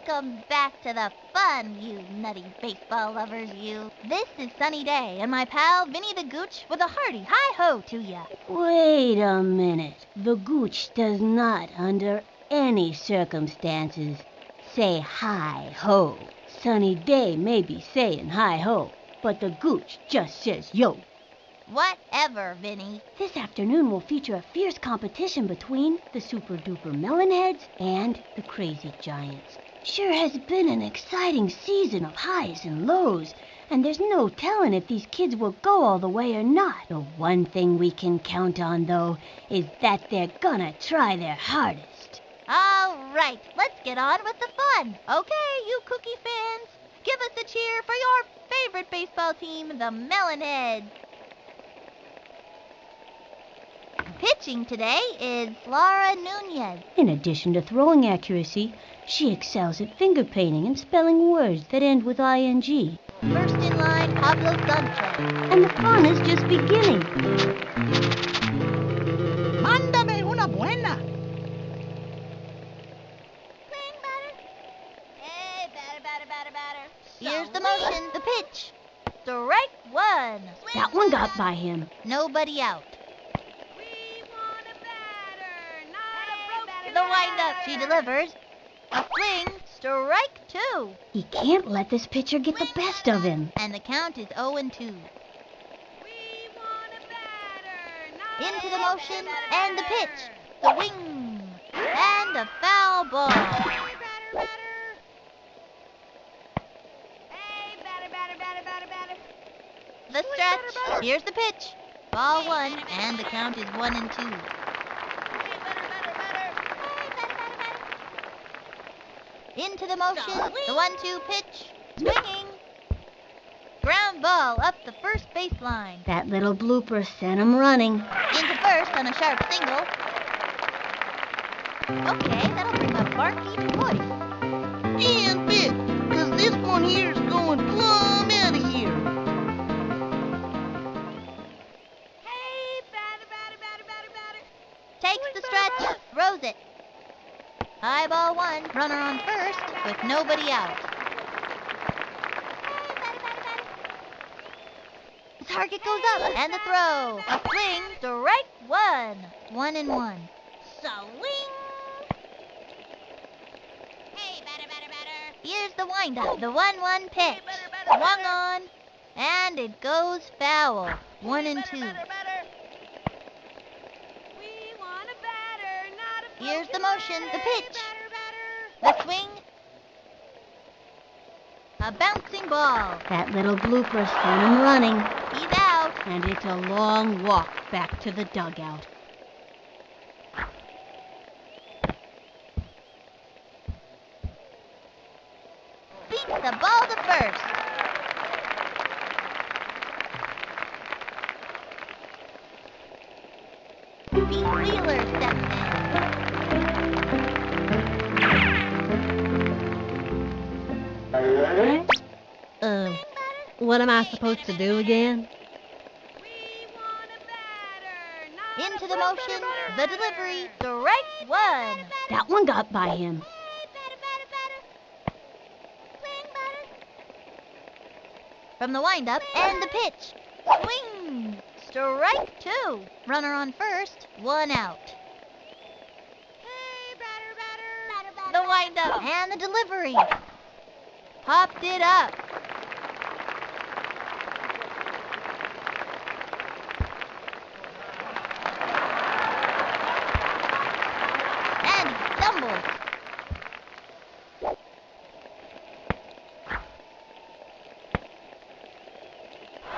Welcome back to the fun, you nutty baseball lovers, you. This is Sunny Day, and my pal Vinny the Gooch with a hearty hi-ho to ya. Wait a minute. The Gooch does not, under any circumstances, say hi-ho. Sunny Day may be saying hi-ho, but the Gooch just says yo. Whatever, Vinny. This afternoon will feature a fierce competition between the super-duper melonheads and the crazy giants. Sure has been an exciting season of highs and lows, and there's no telling if these kids will go all the way or not. The one thing we can count on, though, is that they're gonna try their hardest. All right, let's get on with the fun. Okay, you cookie fans, give us a cheer for your favorite baseball team, the Melonheads. Pitching today is Laura Nunez. In addition to throwing accuracy, she excels at finger painting and spelling words that end with ing. First in line, Pablo Sanchez. And the fun is just beginning. Mándame una buena. Swing, batter. Hey, batter. Here's the motion, the pitch. Strike one. That one got by him. Nobody out. The windup, she delivers. A swing, strike two. He can't let this pitcher get the best of him. And the count is 0-2. Into the motion, and the pitch. The wing, and a foul ball. The stretch, here's the pitch. Ball one, and the count is 1-2. Into the motion, the 1-2 pitch, swinging. Ground ball up the first baseline. That little blooper sent him running. Into first on a sharp single. Okay, that'll bring up Barky twice. And bit, cause this one here's going plumb out of here. Hey, batter. Takes the stretch, throws it. High ball one, runner on first, with nobody out. The target goes up, and the throw. A swing, strike one. 1-1. Swing. Hey, batter. Here's the windup, the 1-1 pitch. Swung on, and it goes foul. 1-2. Here's the motion, the pitch, the swing, a bouncing ball. That little blooper sent him running. He's out. And it's a long walk back to the dugout. Beats the ball to first. Pete Wheeler steps in. What am I supposed to do again? Into the motion, the delivery, strike one. That one got by him. From the windup, and the pitch. Swing, strike two. Runner on first, one out. The windup, and the delivery. Popped it up. And he stumbles.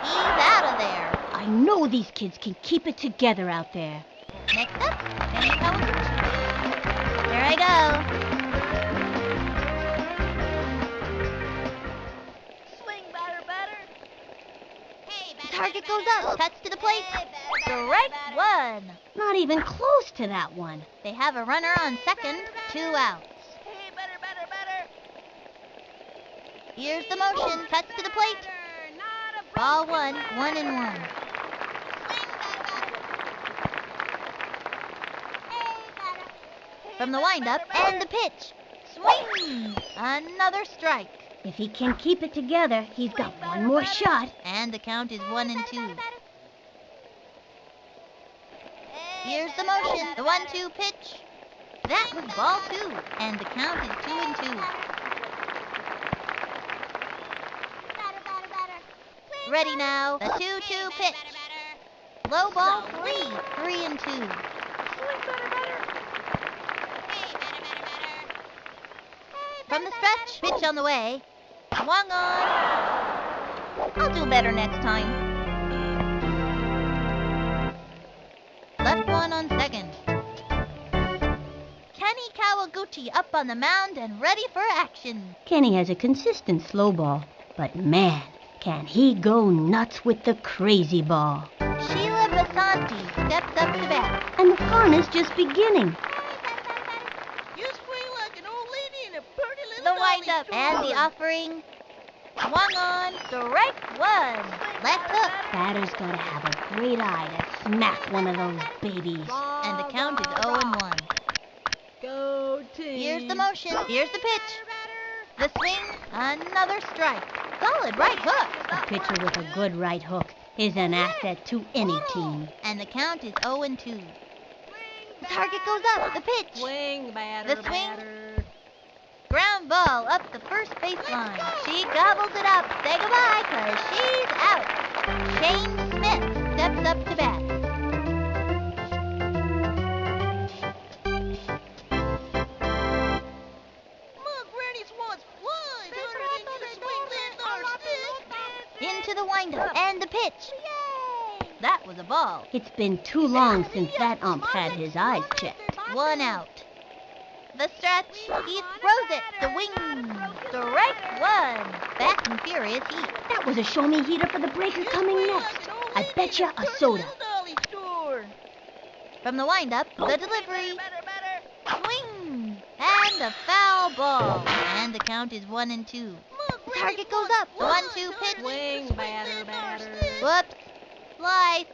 He's out of there. I know these kids can keep it together out there. Next up, Penny Coach. Here I go. Target goes up, cuts to the plate, strike one. Not even close to that one. They have a runner on second, 2 outs. Here's the motion, cuts to the plate. Ball one, 1-1. From the windup, and the pitch. Swing! Another strike. If he can keep it together, he's got one more shot. And the count is 1-2. Here's the motion. The 1-2 pitch. That was ball 2. And the count is 2-2. Ready now. The 2-2 pitch. Low ball 3. 3-2. From the stretch, pitch on the way. Swung on. I'll do better next time. Left one on second. Kenny Kawaguchi up on the mound and ready for action. Kenny has a consistent slow ball, but man, can he go nuts with the crazy ball. Sheila Basanti steps up to bat. And the fun is just beginning. You swing like an old lady in a pretty little The dolly windup store. and the offering. Swung on. Strike 1. Left hook. Batter's gotta have a great eye to smack one of those babies. And the count is 0-1. Go team. Here's the motion. Here's the pitch. The swing. Another strike. Solid right hook. A pitcher with a good right hook is an asset to any team. And the count is 0-2. The target goes up. The pitch. Swing, batter, The swing. batter. Ground ball up the first baseline. She gobbles it up. Say goodbye, 'cause she's out. Shane Smith steps up to bat. Look, Granny Swan's flying. Into the windup and the pitch. That was a ball. It's been too long since that ump had his eyes checked. 1 out. The stretch. He throws it. The wing. Strike 1. Fast and furious heat. That was a show-me heater for the breaker coming next. I bet you a soda. From the windup, the delivery. Swing. And a foul ball. And the count is 1-2. The target goes up. The 1-2 pitch. Swing, batter, batter. Whoops. Slice.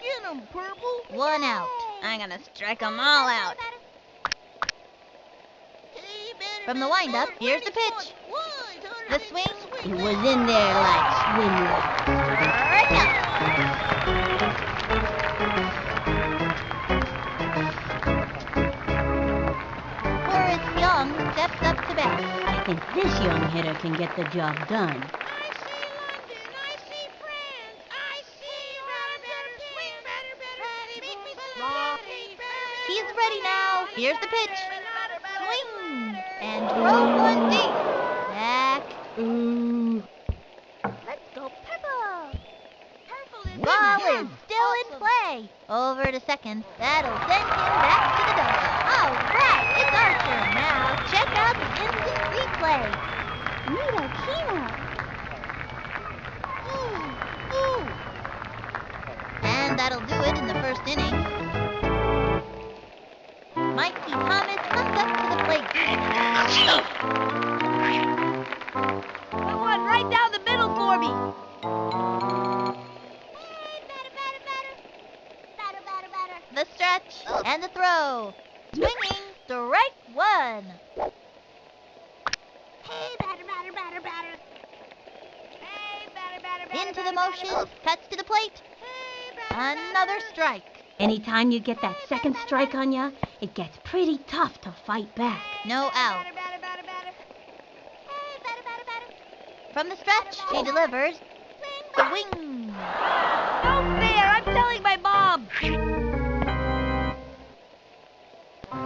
Get 'em, Purple. 1 out. I'm gonna strike 'em all out. From the windup, here's the pitch. The swing. It was in there like swimwear. Strike out. Horace Young steps up to bat. I think this young hitter can get the job done. He's ready now. Here's the pitch. Swing. And throws one deep. Back. Ooh. Let's go purple. Ball is still in play. Over to second. That'll send him back to the dugout. All right, it's our turn now. Check out the instant replay. Neato Kino. And that'll do it in the first inning. Mikey Thomas comes up to the plate. Put one right down the middle for me. The stretch and the throw. Swinging. Strike 1. Into the motion. Cuts to the plate. Another strike. Anytime you get that second strike on ya, it gets pretty tough to fight back. No out. From the stretch, she delivers. The wing. No fair. I'm telling my mom.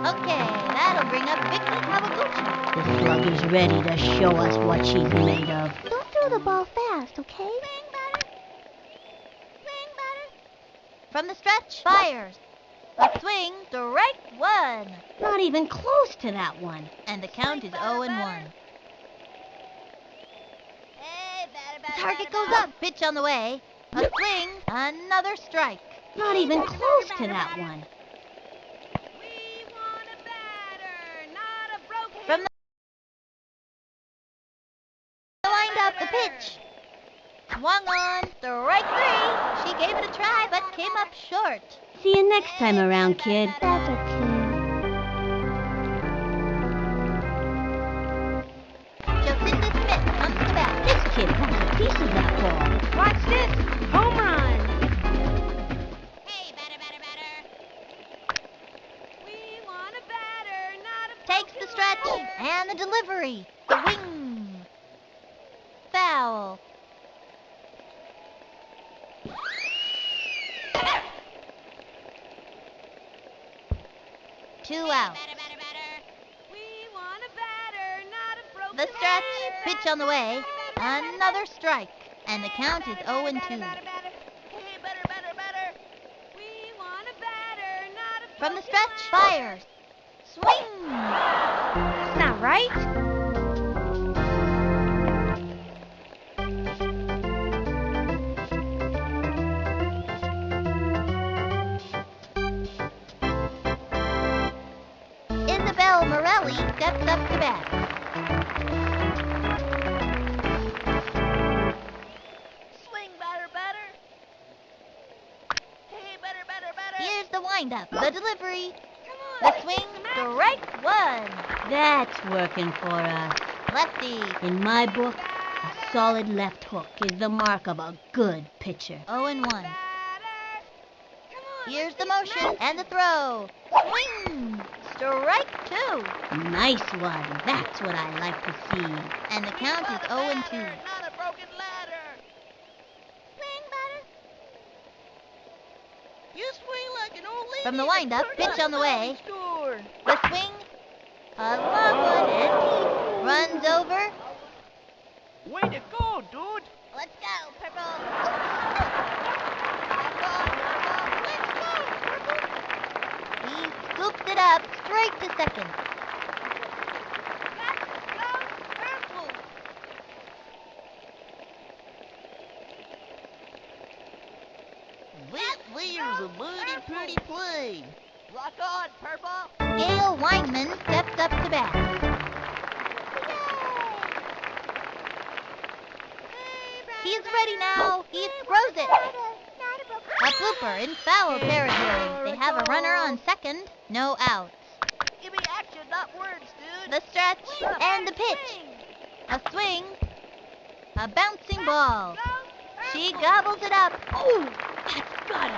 Okay, that'll bring up Vicky Kawaguchi. The slug is ready to show us what she's made of. Don't throw the ball fast, okay? From the stretch, fires. A swing, strike 1. Not even close to that one. And the count is 0-1. The target goes up. Pitch on the way. A swing, another strike. Not even close to that one. From the wind up, the pitch. Swung on, strike 3. She gave it a try, but came up short. See you next time around, kid. That's okay. stretch and the delivery. Swing. Foul. Two out. The stretch, pitch on the way, another strike, and the count is 0-2. From the stretch, fires. Swing! That's not right. Isabel Morelli steps up to bat. Here's the windup, the delivery, the swing, strike one. That's working for us. Lefty, In my book, a solid left hook is the mark of a good pitcher. 0-1. Here's the motion and the throw. Swing, strike two. Nice one. That's what I like to see. And the count is 0-2. You swing like an old lady. From the windup, pitch on the way. Score. The swing, a long one and deep. Runs over. Way to go, dude. Let's go, Purple. He scoops it up straight to second. That there's a mighty pretty play. Rock on, Purple. Gail Weinman steps up to bat. He's ready now. He throws it. A blooper in foul territory. They have a runner on second. No outs. Give me action, not words, dude. The stretch and the pitch. A swing. A bouncing ball. She gobbles it up. Oh, that's gotta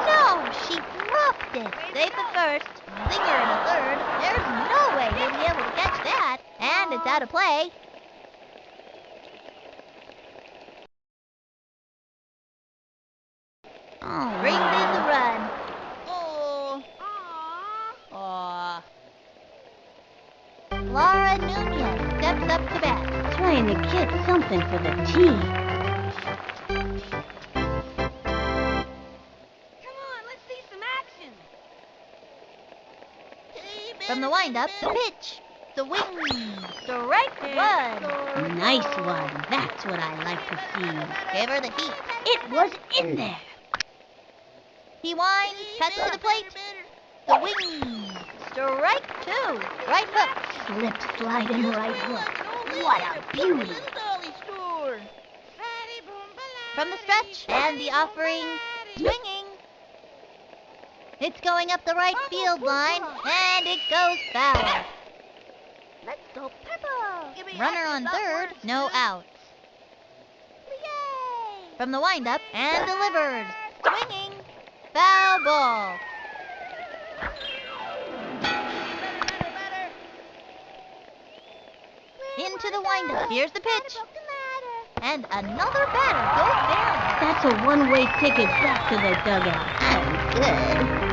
No, she dropped it. Safe at first. Singer in a third. There's no way he'll be able to catch that. And it's out of play. Brings in the run. Oh. Aw. Laura Nunez steps up to bat. be trying to get something for the team. From the windup, the pitch. The wing. Strike one. Nice one. That's what I like to see. Gave her the heat. It was in there. He winds, cuts to the plate. The wing. Strike two. Right hook. Slip sliding right hook. What a beauty. From the stretch and the offering. Swinging. It's going up the right field line, and it goes foul. Let's go, Purple. Runner on third, no outs. From the windup and delivered. Swinging. Foul ball. Into the windup. Here's the pitch. And another batter goes down. That's a one-way ticket back to the dugout. Sounds good.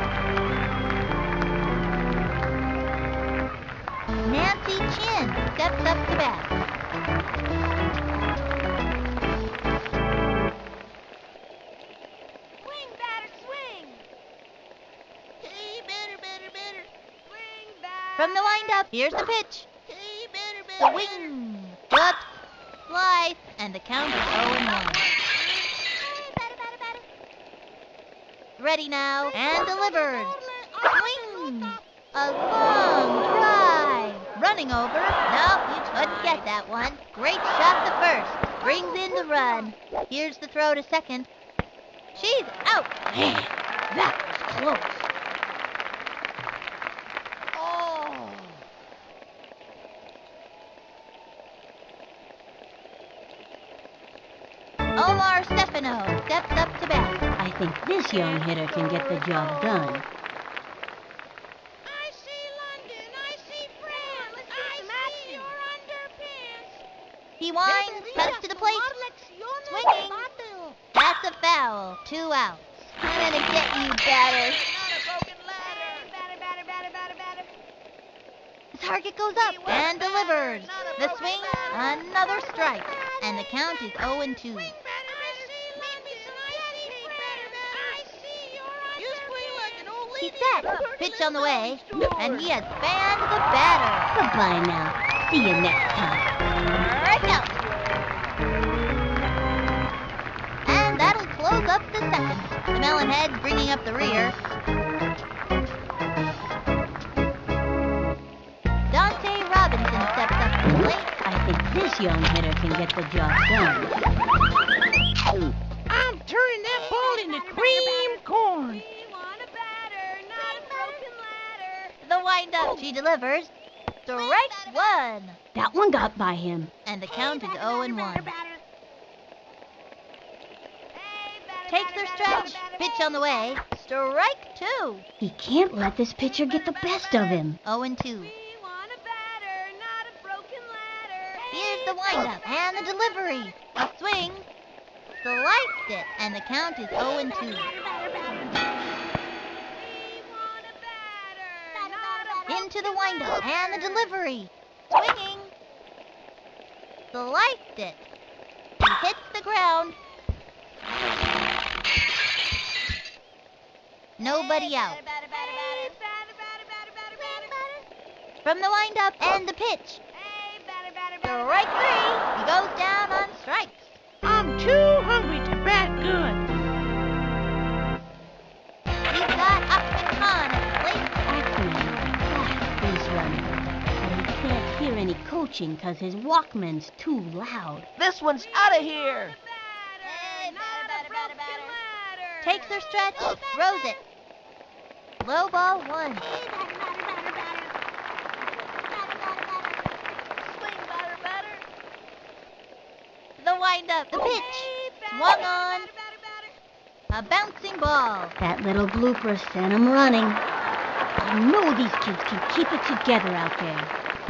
Nancy Chin steps up to bat. Swing, batter, swing. Hey, batter. Swing, batter. From the windup, here's the pitch. Hey, batter. The wing. Whoops. Slice. And the count is 0-1. Ready now. And delivered. Swing. A long drive. Running over. Nope, you couldn't get that one. Great shot to first. Brings in the run. Here's the throw to second. She's out. Man, that was close. Oh. Omar Stefano steps up to bat. I think this young hitter can get the job done. I see London. I see France. He winds, cuts to the plate, swinging. That's a foul. 2 outs. I'm gonna get you, batter. The target goes up and delivers. The swing, another strike. And the count is 0-2. He's set. Pitch on the way. And he has fanned the batter. Goodbye now. See you next time. Right out. And that'll close up the second. The Melonheads bringing up the rear. Dante Robinson steps up to the plate. I think this young hitter can get the job done. I'm turning that ball into cream corn. The windup. She delivers. Strike 1. That one got by him. And the count is 0-1. Takes their stretch. Pitch on the way. Strike 2. He can't let this pitcher get the best of him. 0-2. Here's the windup and the delivery. A swing. Sliced it. And the count is 0-2. Into the windup and the delivery. Swinging. Sliced it. He hits the ground. Nobody out. From the windup and the pitch. Strike 3. He goes down on strikes. I'm too hungry to bat good. He's got Upton Khan at the plate. Base running. But he can't hear any coaching because his Walkman's too loud. This one's out of here. Takes their stretch, throws it. Low ball 1. The windup, the pitch, swung on. A bouncing ball. That little blooper sent him running. I know these kids can keep it together out there.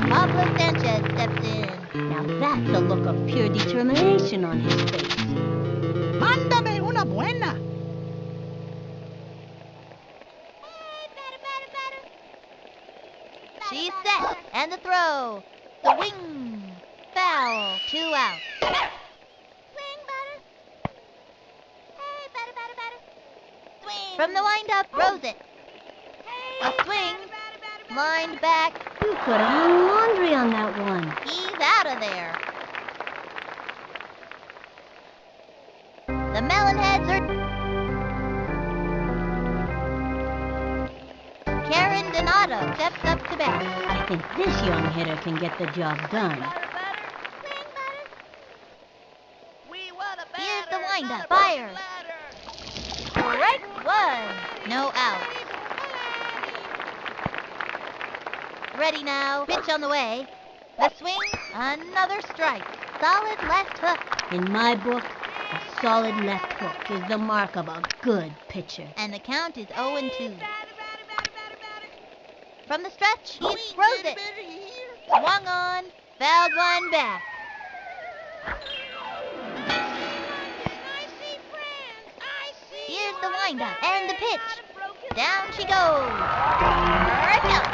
Pablo Sanchez steps in. Now that's a look of pure determination on his face. Mándame una buena. She's set, and the throw. The wing. Foul. 2 outs. From the windup, throws it. A swing. Lined back. You could have hung laundry on that one. He's out of there. The Melonheads are... Karen Donato steps up to bat. I think this young hitter can get the job done. Here's the windup. Fire. Strike 1. No out. Ready now. Pitch on the way. The swing. Another strike. Solid left hook. In my book, a solid left hook is the mark of a good pitcher. And the count is 0-2. From the stretch, he throws it. Swung on. Fouled one back. Here's the windup and the pitch. Down she goes. Strike out.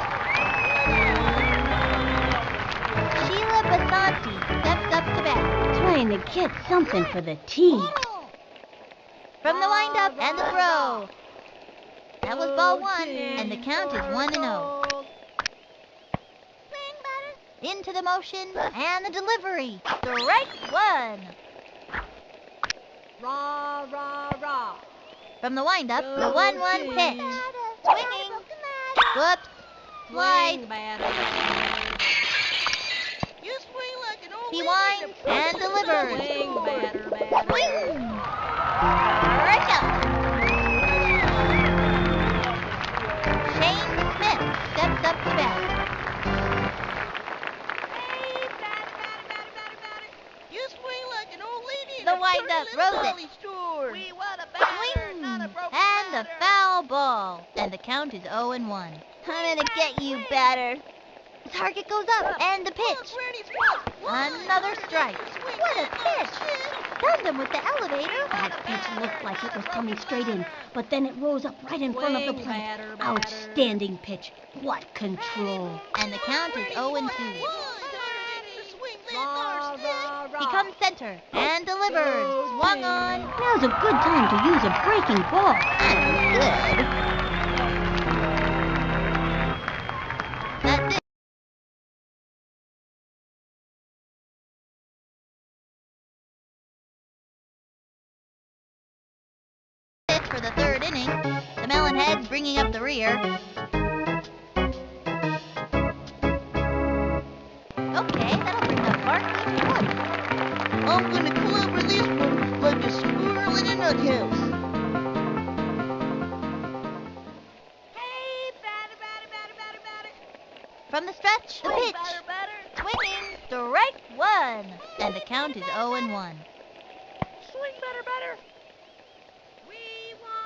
Sheila Basanti steps up to bat. Trying to get something for the team. From the windup and the throw. That was ball 1, and the count is 1-0. Into the motion and the delivery. Strike 1. Rah, rah, rah. From the windup, the 1-1 pitch. Swinging. Whoops. Slide. You swing like an old He lady winds to and delivers. swing, batter, Swing. Strike out. Shane Smith steps up to bat. You swing like an old lady. The windup throws it. We want a batter, Swing. not a broken And a batter. foul ball. And the count is 0-1. I'm gonna get you, batter. The target goes up, and the pitch. Another strike. What a pitch! Stunned him with the elevator. That pitch looked like it was coming straight in, but then it rose up right in front of the plate. Outstanding pitch. What control. And the count is 0-2. He comes center and delivers. Swung on. Now's a good time to use a breaking ball. Good. That's it. For the third inning, the Melonheads bringing up the rear. Okay, that'll bring up Barkley. I'm gonna clever this one like a squirrel in a nut house. Hey, batter. From the stretch, the pitch. Swinging, strike one. And the count is 0-1. Swing batter.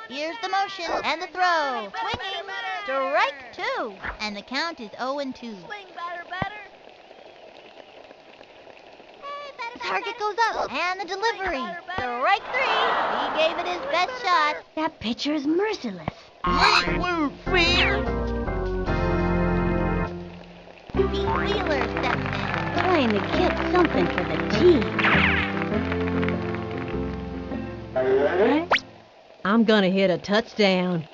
Here's the motion and the throw. Swinging, strike two. And the count is 0-2. Swing batter. The target goes up, and the delivery. Strike three. He gave it his best shot. That pitcher is merciless. That weren't fair. Pete Wheeler steps in. Trying to get something for the team. I'm gonna hit a touchdown.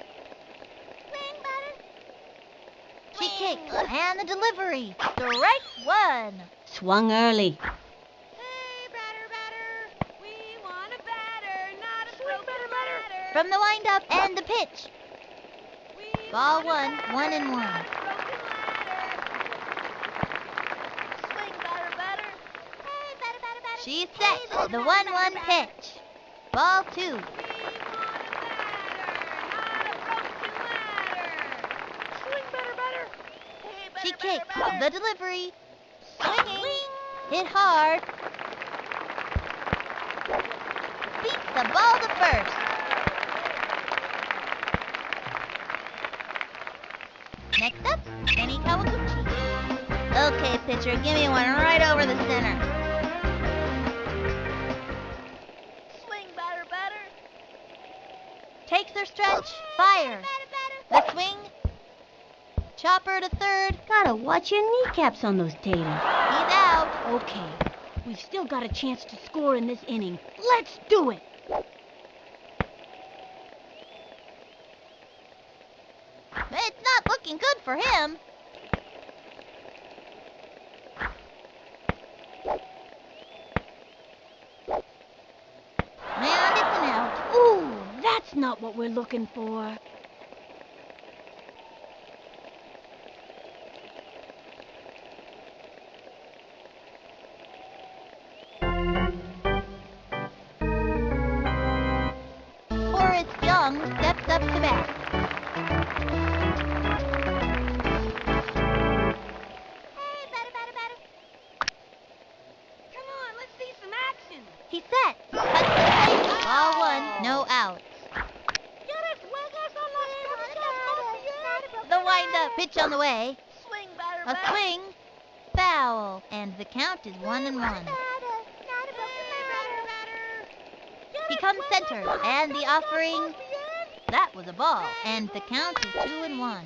She kicks, and the delivery. Strike one. Swung early. Hey, batter. We want a batter, not a broken batter. From the windup and the pitch. Ball one, 1-1. Swing batter. She's set. The 1-1 pitch. Ball two. She kicks. The delivery. Swinging. Hit hard. Beats the ball to first. Next up, Kenny Kawaguchi. Okay, pitcher, give me one right over the center. Swing batter. Takes her stretch. Fire. The swing. Chopper to third. Gotta watch your kneecaps on those taters. He's out. Okay, we've still got a chance to score in this inning. Let's do it! It's not looking good for him. And it's an out. Ooh, that's not what we're looking for. Horace Young steps up to bat. Come on, let's see some action. He's set. Cuts to the plate. Ball one, no outs. The windup pitch on the way. Swing batter. A swing. Foul. And the count is 1-1. He comes center. And the offering. That was a ball. And the count is 2-1.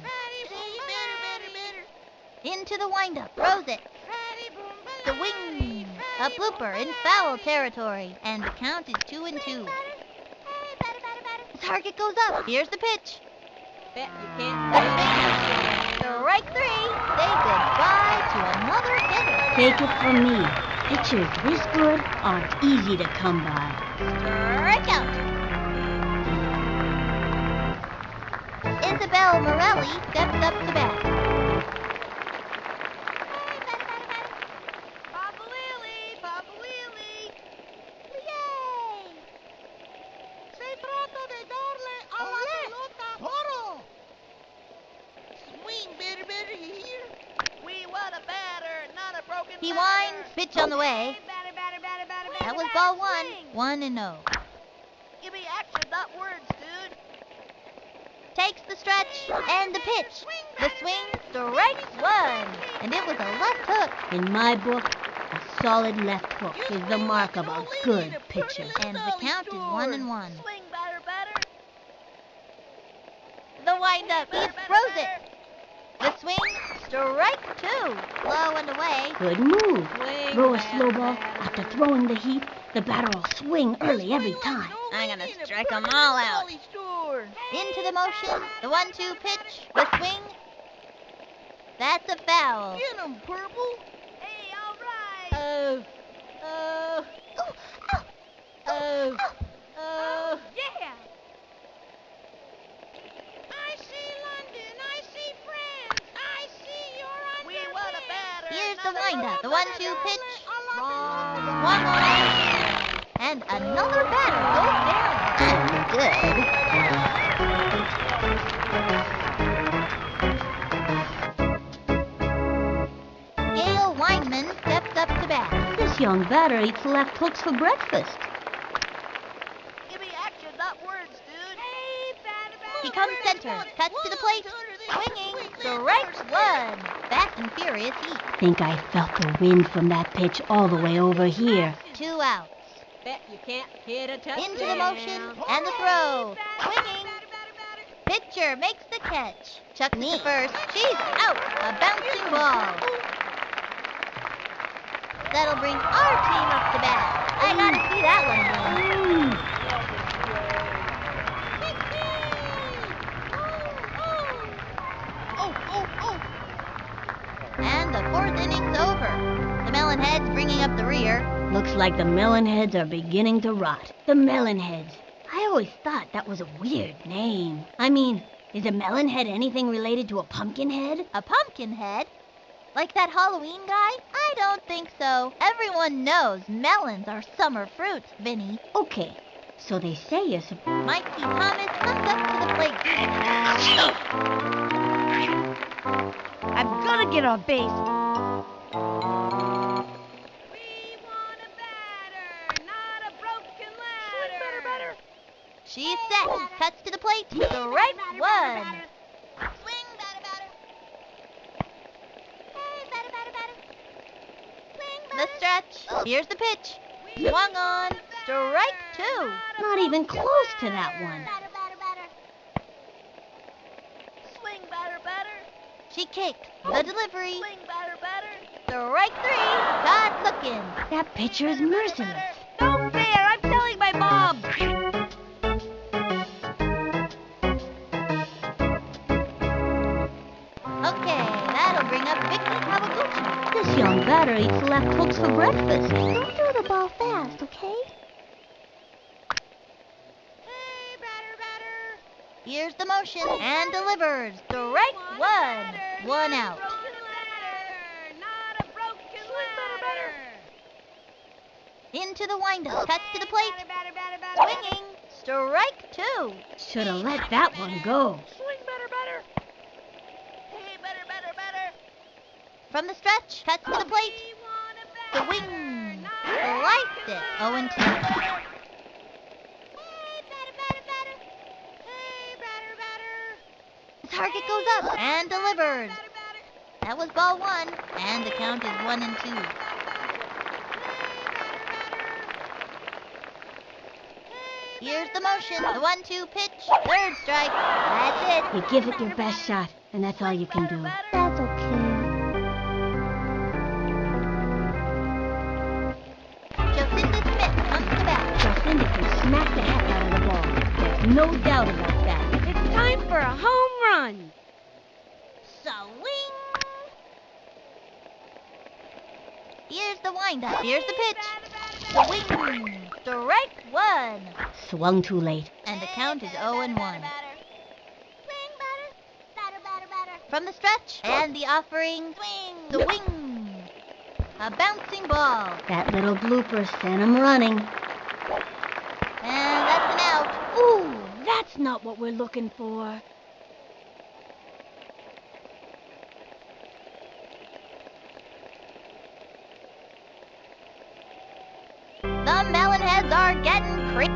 Into the windup. Throws it. The wing. A blooper in foul territory. And the count is 2-2. The target goes up. Here's the pitch. Strike three. Say goodbye to another hitter. Take it from me. Pitchers this good aren't easy to come by. Strike out. Isabel Morelli steps up to bat. Papa Willie. Yay! Se trata de darle a la pelota. Toro! Swing batter, you hear? We want a batter, not a broken He batter. winds. Pitch on the way. Batter. That was ball one. 1-0. Give me action, not words, dude. takes the stretch and the pitch. The swing, strike one. And it was a left hook. In my book, a solid left hook is the mark of a good pitcher. And the count is 1-1. Swing, batter, batter. The windup, he throws it. The swing, strike two. Low and away. Good move. Swing, Throw a batter, slow ball. batter. After throwing the heat, the batter will swing early every time. I'm gonna strike 'em all out. Into the motion, the 1-2 pitch, the swing. That's a foul. Get him, Purple. Hey, all right. Oh. Yeah. I see London. I see France. I see you're on We want a batter. Here's the windup, the 1-2 pitch. Wrong. One more. And another batter goes down. Good. Gail Weinman steps up to bat. This young batter eats left hooks for breakfast. Give me action, not words, dude. Hey, batter, batter. He comes center, cuts to the plate, swinging, strikes one. Fast and furious heat. Think I felt the wind from that pitch all the way over here. 2 outs. Bet you can't hit a touchdown. Into the motion and the throw. Swinging. Pitcher makes the catch. Chucks it to first. She's out. A bouncing ball. That'll bring our team up to bat. I gotta see that one again. And the 4th inning's over. The Melonheads bringing up the rear. Looks like the Melonheads are beginning to rot. The Melonheads. I always thought that was a weird name. I mean, is a melonhead anything related to a pumpkin head? A pumpkin head? Like that Halloween guy? I don't think so. Everyone knows melons are summer fruits, Vinny. Okay, so they say you're supposed... Mikey Thomas comes up to the plate. I'm gonna get on base. We want a batter, not a broken ladder. Batter, batter. She's set. Cuts to the plate. Strike one. Swing, batter, batter. Hey, batter, batter, batter. Swing, batter. The stretch. Here's the pitch. Swung on. Strike two. Not even close to that one. Batter, batter, batter. Swing, batter, batter. She kicked. The delivery. Swing, batter, batter. Strike three. Got looking. That pitcher is merciless. No fair. I'm telling my mom. Okay, that'll bring up Vicky Kawaguchi. This young batter eats left hooks for breakfast. Don't throw the ball fast, okay? Hey, batter, batter. Here's the motion and delivers. Strike one. 1 out. Broken ladder, not a broken ladder. Into the windup. Cuts to the plate. Batter, batter, batter, batter. Swinging. Strike two. Should have let that one go. Swing, batter, batter. Hey, batter, batter, batter. From the stretch. Cuts to the plate. We want a The batter, wing. not Sliced it. 0-2. Hey, batter, batter, batter. Hey, batter, batter. The target goes up and delivers. Batter, batter. That was ball one. And the count is 1-2. Here's the motion. The 1-2 pitch. Third strike. That's it. You give it your best shot, and that's all you can do. That's okay. Jocinda Smith comes to bat. Jocinda can smack the heck out of the ball. There's no doubt about that. It's time for a home run. Swing. Here's the windup. Here's the pitch. Swing. Strike one. Swung too late. And the count is 0-1. From the stretch and the offering. The wing. A bouncing ball. That little blooper sent him running. And that's an out. Ooh, that's not what we're looking for. The Melonheads are getting crazy.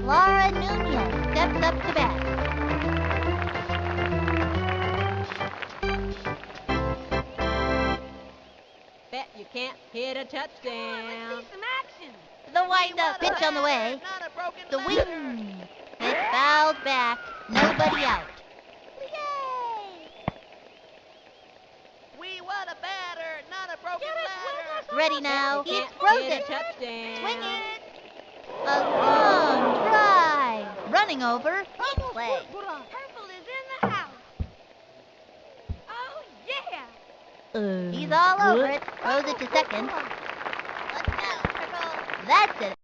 Laura Nunez steps steps up to bat. Bet you can't hit a touchdown. Let's see some action. The wind-up pitch on the way. Swing. It fouls back. Nobody out. Yay! We want a batter, not a broken Get it, ladder. Wilbur. Ready now. You He can't throws hit it. a touchdown. Swing it. A long drive. Running over. Neat play. Purple is in the house. Oh, yeah. He's all over it. Throws it to second. Let's go, Purple. That's it.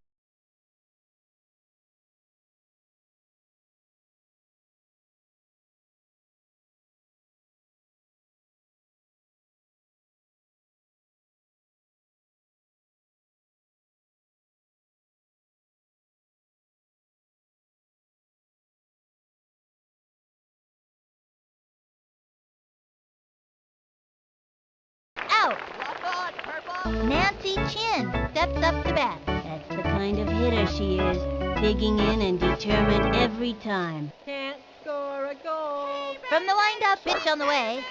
Out. Lock on, Purple. Nancy Chin steps up to bat. That's the kind of hitter she is, digging in and determined every time. Can't score a goal. From the wind-up pitch on the way.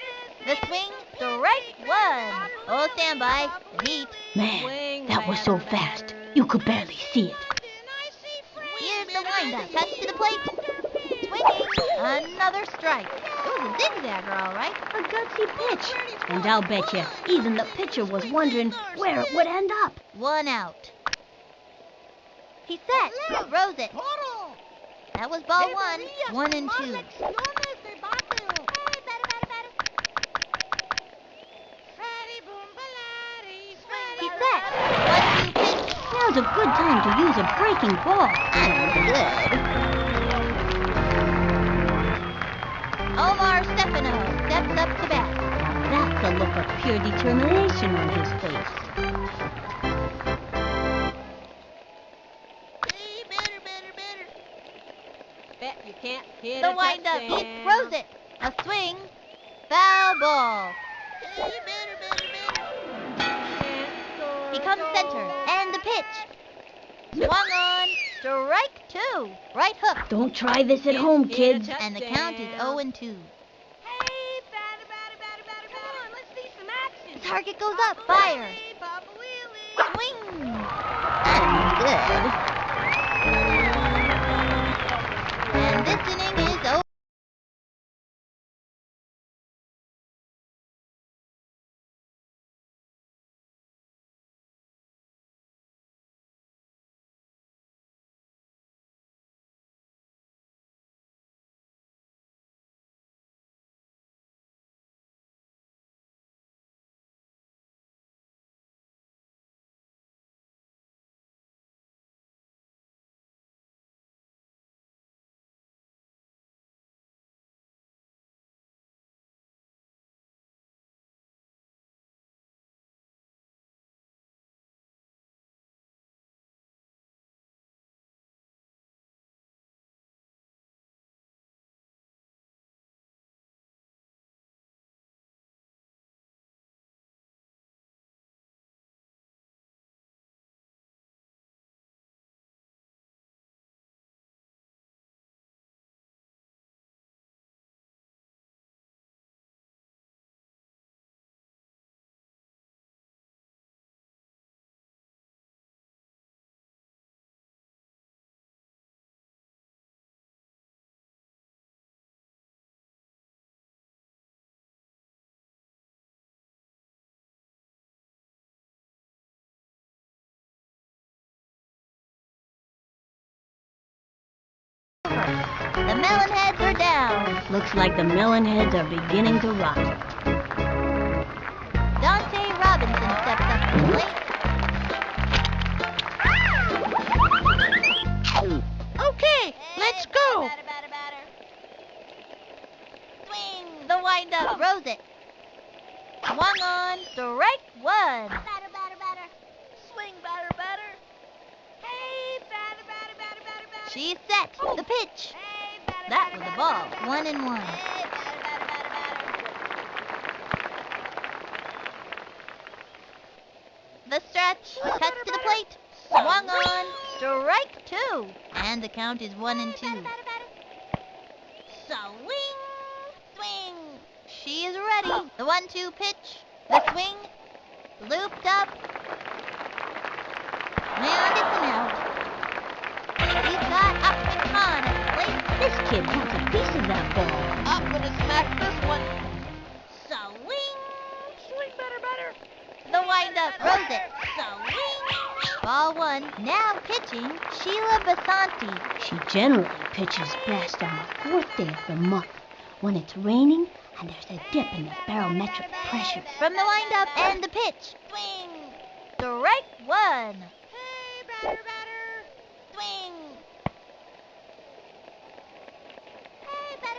The swing, strike one. Oh, stand by. The heat. Man, that was so fast, you could barely see it. Here's the wind-up. Touch to the plate. Swinging. Another strike. It was a zigzagger, all right. A gutsy pitch. And I'll bet you, even the pitcher was wondering where it would end up. One out. He set. Throws it. That was ball one. 1-2. He set. 1-2 pitch. Now's a good time to use a breaking ball. Good. Omar Stefano steps up to bat. That's a look of pure determination on his face. Hey, better. Bet you can't hit The a wind-up. touchdown. He throws it. A swing. Foul ball. Hey, better. Can't score He a comes goal. center. And the pitch. Swung on. Strike two. Right hook. Don't try this at home, kids. And the count is 0-2. Hey, batter. Come on, let's see some action. Target goes up. Fire. Papa Wheelie. Swing. That's good. And this inning is over. The Melonheads are down. Looks like the Melonheads are beginning to rot. Dante Robinson steps up to the plate. Okay, let's go. Batter. Swing. The wind-up. Throws it. Swung on. Strike one. Batter. Swing, batter. Hey, batter. She's set. The pitch. Hey, batter. That was the ball. 1-1. Hey, batter. The stretch. A touch to the plate. Swung on. Strike two. And the count is 1-2. Swing, swing. She is ready. The 1-2 pitch. The swing. Looped up. And it's an out. He's got up and on at the plate. This kid wants a piece of that ball. I'm gonna smack this one. Swing. Swing better. The windup throws it. Swing. Ball 1. Now pitching, Sheila Basanti. She generally pitches best on the 4th day of the month, when it's raining and there's a dip in the barometric pressure. From the windup and the pitch. Swing. Strike 1. Hey, batter. Swing.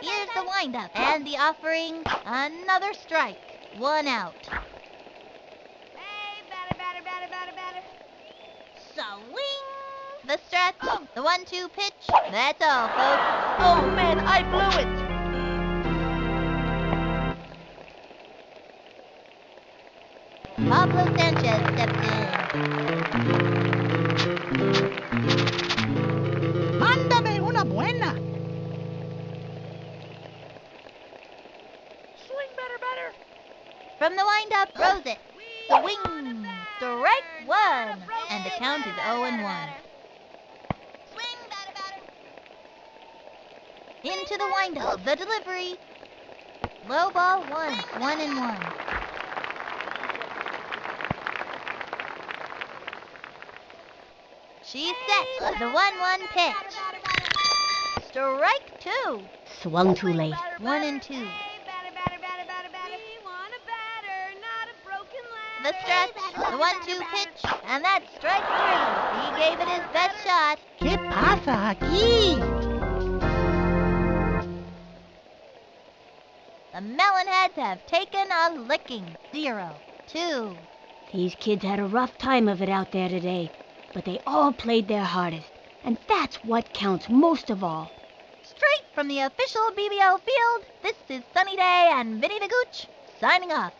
Here's the windup and the offering. Another strike. 1 out. Hey, batter. Swing. The stretch. The 1-2 pitch. That's all, folks. Oh man, I blew it. Pablo Sanchez steps in. Mándame una buena. Swing better. From the windup, throws it. Swing. Strike 1. And the count is 0-1. Swing batter. Into the windup. The delivery. Low ball 1. 1-1. She's set. The 1-1 pitch. Strike 2. Swung too late. 1-2. Hey, batter. We want a batter, not a broken leg. The stretch. The 1-2 pitch. And that's strike 3. He gave it his best shot. ¿Qué pasa aquí? The Melonheads have taken a licking. 0-2. These kids had a rough time of it out there today, but they all played their hardest, and that's what counts most of all. Straight from the official BBL field, this is Sunny Day and Vinny the Gooch signing off.